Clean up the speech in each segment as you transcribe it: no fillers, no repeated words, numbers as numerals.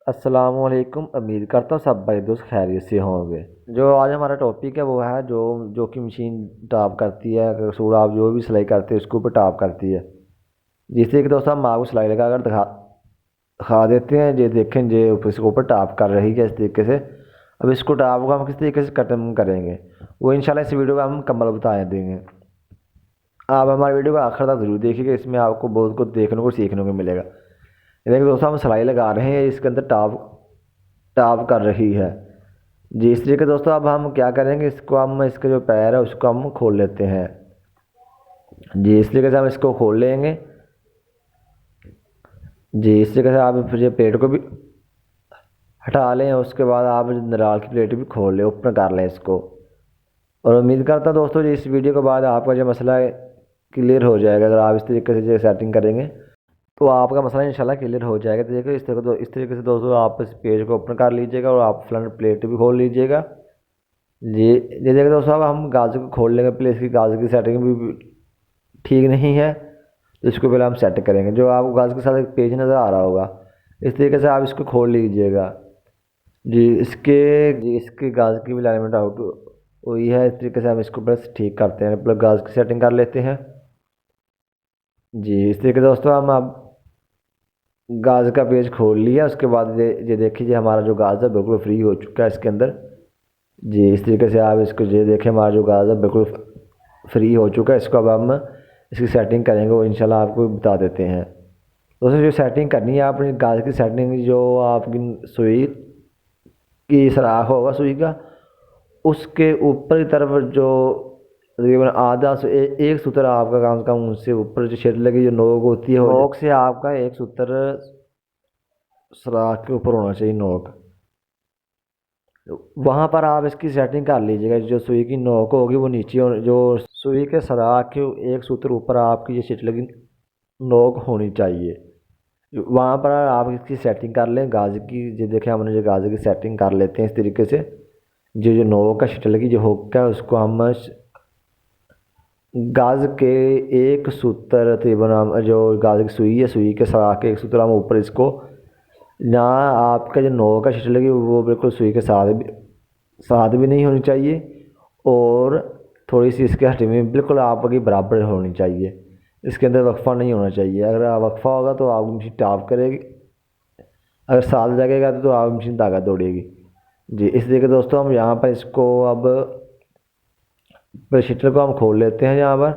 अस्सलामुअलैकुम। उम्मीद करता हूँ सब भाई दोस्त खैरियत से होंगे। जो आज हमारा टॉपिक है वो है जो जो कि मशीन टॉप करती है, अगर सूट आप जो भी सिलाई करते हैं उसके ऊपर टॉप करती है। जिससे कि दोस्तों हम आपको सिलाई लगा कर दिखा दिखा देते हैं। ये देखें जे इसके ऊपर टॉप कर रही है इस तरीके से। अब इसको टॉप को हम किस तरीके से खत्म करेंगे वो इंशाल्लाह इस वीडियो में हम मुकम्मल बता देंगे। आप हमारे वीडियो को आखिर तक जरूर देखिएगा, इसमें आपको बहुत कुछ देखने को सीखने को मिलेगा। ये देखिए दोस्तों, हम सिलाई लगा रहे हैं, इसके अंदर टॉप टॉप कर रही है। जी इस तरीके दोस्तों अब हम क्या करेंगे, इसको हम इसके जो पैर है उसको हम खोल लेते हैं। जी इस तरीके से हम इसको खोल लेंगे। जी इस तरीके से आप फिर ये प्लेट को भी हटा लें, उसके बाद आप नराल की प्लेट भी खोल लें, ऊपर कर लें इसको। और उम्मीद करता हूँ दोस्तों जी इस वीडियो के बाद आपका जो मसला है क्लियर हो जाएगा। अगर आप इस तरीके से जो सेटिंग करेंगे तो आपका मसला इंशाल्लाह क्लियर हो जाएगा। तो देखो इस तरीके से दोस्तों आप इस पेज को ओपन कर लीजिएगा और आप फ्रंट प्लेट भी खोल लीजिएगा। ये देखिए दोस्तों, अब हम गाजर को खोल लेंगे। प्लेस की गाजर की सेटिंग भी ठीक नहीं है, तो इसको पहले हम सेट करेंगे। जो आपको गाजर के साथ एक पेज नज़र आ रहा होगा, इस तरीके से आप इसको खोल लीजिएगा। जी इसके गाजर की भी अलाइनमेंट आउट हुई है। इस तरीके से हम इसको बस ठीक करते हैं, मतलब गाजर की सेटिंग कर लेते हैं। जी इस तरीके से दोस्तों हम अब गाज का पेज खोल लिया। उसके बाद ये देखिए हमारा जो गाज है बिल्कुल फ्री हो चुका है इसके अंदर। जी इस तरीके से आप इसको ये देखें, हमारा जो गाज है बिल्कुल फ्री हो चुका है। इसको अब हम इसकी सेटिंग करेंगे, वो इंशाल्लाह आपको बता देते हैं। दोस्तों जो सेटिंग करनी है आपने गाज की सेटिंग, जो आपकी सुई की सराख होगा सुई का, उसके ऊपर की तरफ जो तकरीबन आधा से एक सूत्र आपका कम से कम उससे ऊपर जो शेड लगी जो नोक होती है, नोक से आपका एक सूत्र सुराख के ऊपर होना चाहिए नोक। वहाँ पर आप इसकी सेटिंग कर लीजिएगा। जो सुई की नोक होगी वो नीचे जो सुई के सुराख के एक सूत्र ऊपर आपकी ये शेड लगी नोक होनी चाहिए। वहाँ पर आप इसकी सेटिंग कर लें गाज की। जो देखें हमने जो गाज की सेटिंग कर लेते हैं इस तरीके से। जो जो नोक का शेड लगी जो हुक है उसको हम गाज के एक सूत्र तकरीबन हम जो गाज की सुई है सुई के सुराख के एक सूत्र हम ऊपर इसको, जहाँ आपका जो नोक का शेड लगी वो बिल्कुल सुई के साथ भी नहीं होनी चाहिए, और थोड़ी सी इसके हटी में बिल्कुल आपकी बराबर होनी चाहिए। इसके अंदर वक्फा नहीं होना चाहिए। अगर वक्फा होगा तो आपकी मशीन टॉप करेगी, अगर साथ लगेगा तो आपकी मशीन धागा दौड़ेगी। जी इस तरीके दोस्तों हम यहाँ पर इसको अब शटर को हम खोल लेते हैं। यहाँ पर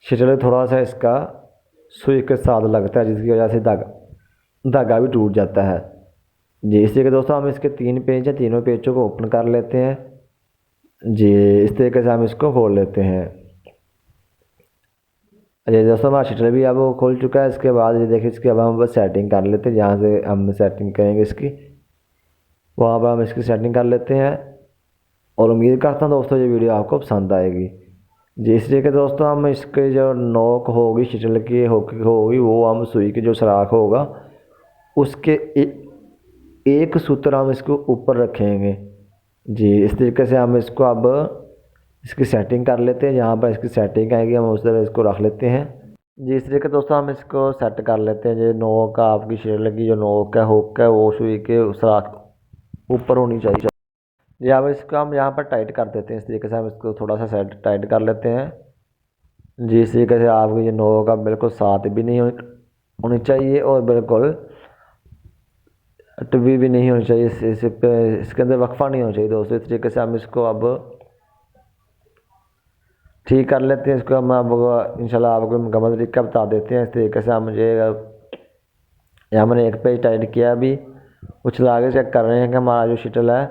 शटर थोड़ा सा इसका सुई के साथ लगता है, जिसकी वजह से धागा भी टूट जाता है। जी इस तरीके दोस्तों हम इसके 3 पेज हैं, तीनों पेजों को ओपन कर लेते हैं। जी इस तरीके से हम इसको खोल लेते हैं। जी दोस्तों हमारा शटर भी अब वो खोल चुका है। इसके बाद ये देखिए इसकी अब हम बस सेटिंग कर लेते हैं। जहाँ से हम सेटिंग करेंगे इसकी, वहाँ पर हम इसकी सेटिंग कर लेते हैं। और उम्मीद करता हूँ दोस्तों ये वीडियो आपको पसंद आएगी। जी इस तरीके दोस्तों हम इसके जो नोक होगी शटल की होगी वो हम सुई के जो सुराख होगा उसके एक सूत्र हम इसको ऊपर रखेंगे। जी इस तरीके से हम इसको अब इसकी सेटिंग कर लेते हैं। जहाँ पर इसकी सेटिंग आएगी हम उस तरह इसको रख लेते हैं। जी इस तरीके दोस्तों हम इसको सेट कर लेते हैं। जो नोक का आपकी शेड लगी जो नोक है हुक है वो सुई के सुराख ऊपर होनी चाहिए। जी अब इसको हम यहाँ पर टाइट कर देते हैं। इस तरीके से हम इसको थोड़ा सा सेट टाइट कर लेते हैं। जी इस तरीके से आपकी ये नोक का बिल्कुल साथ भी नहीं होनी चाहिए और बिल्कुल टवी भी नहीं होनी चाहिए। इसके अंदर वक्फा नहीं होना चाहिए दोस्तों। इस तरीके से हम इसको अब ठीक कर लेते हैं। इसको हम अब इंशाल्लाह आपको मुकम्मल तरीका बता देते हैं। इस तरीके से हम मुझे यहाँ मैंने एक पेज टाइट किया, अभी वो चला के चेक कर रहे हैं कि हमारा जो शटल है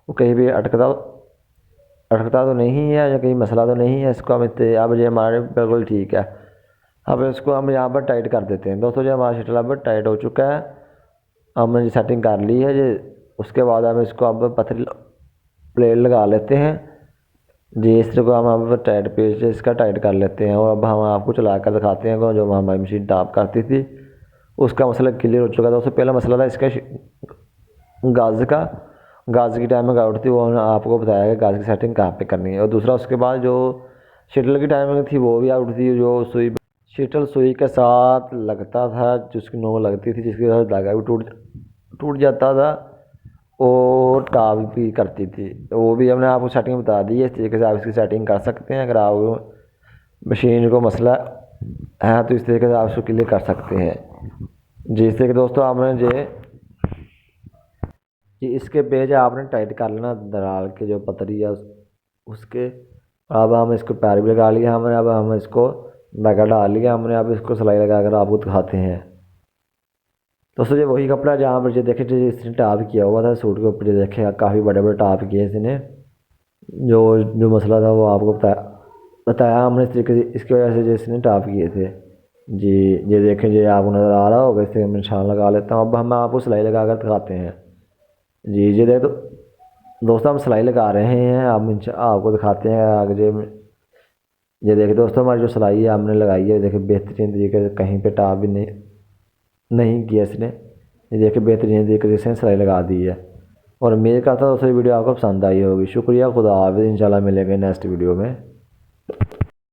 वो कहीं भी अटकता तो नहीं है या कहीं मसला तो नहीं है। इसको हम अब ये हमारे बिल्कुल ठीक है। अब इसको हम यहाँ पर टाइट कर देते हैं। दोस्तों जो हमारा शटल अब टाइट हो चुका है, हमने सेटिंग कर ली है। ये उसके बाद हम इसको अब पतली प्लेट लगा लेते हैं। जी इस तरह को हम अब टाइट पेज इसका टाइट कर लेते हैं। और अब हम आपको चला कर दिखाते हैं जो हमारी मशीन टॉप करती थी उसका मसला क्लियर हो चुका था। दोस्तों पहला मसला था इसका गाज की टाइमिंग आउट थी, वो आपको बताया कि गाज की सेटिंग कहाँ पे करनी है। और दूसरा उसके बाद जो शटल की टाइमिंग थी वो भी आउट थी। जो शटल सुई के साथ लगता था जिसकी नोक लगती थी, जिसकी वजह से धागा भी टूट जाता था और टाप भी करती थी। तो वो भी हमने आपको सेटिंग बता दी है, इस तरीके से आप इसकी सेटिंग कर सकते हैं। अगर आप मशीन को मसला है तो इस तरीके से आप उसको क्लियर कर सकते हैं। जिससे कि दोस्तों आपने जी इसके पेज आपने टाइट कर लेना दराल के जो पतरी है उसके। अब हम इसको पैर भी लगा लिया हमने, अब हम इसको धागा डाल लिया हमने, अब इसको सिलाई लगा कर आपको दिखाते हैं। दोस्तों ये वही कपड़ा जहाँ पर जो देखे जो इसने टाप किया हुआ था सूट के ऊपर, जो देखे काफ़ी बड़े बड़े टाप किए इसने। जो जो मसला था वो आपको बताया हमने इस तरीके से, इसकी वजह से जो इसने टाप किए थे। जी ये देखें, ये आपको नज़र आ रहा होगा, इससे मैं निशान लगा लेता हूँ। अब हम आपको सिलाई लगा कर दिखाते हैं। जी ये देख दोस्तों हम सिलाई लगा रहे हैं, अब आपको दिखाते हैं आगे। ये देखिए दोस्तों हमारी जो सिलाई है हमने लगाई है, देखिए बेहतरीन तरीके से, कहीं पे टाप भी नहीं किया इसने। ये देखिए बेहतरीन तरीके से इसने सिलाई लगा दी है। और उम्मीद करता हूँ दोस्तों वीडियो आपको पसंद आई होगी। शुक्रिया, खुदा हाफिज़। इंशाल्लाह मिलेंगे नेक्स्ट वीडियो में।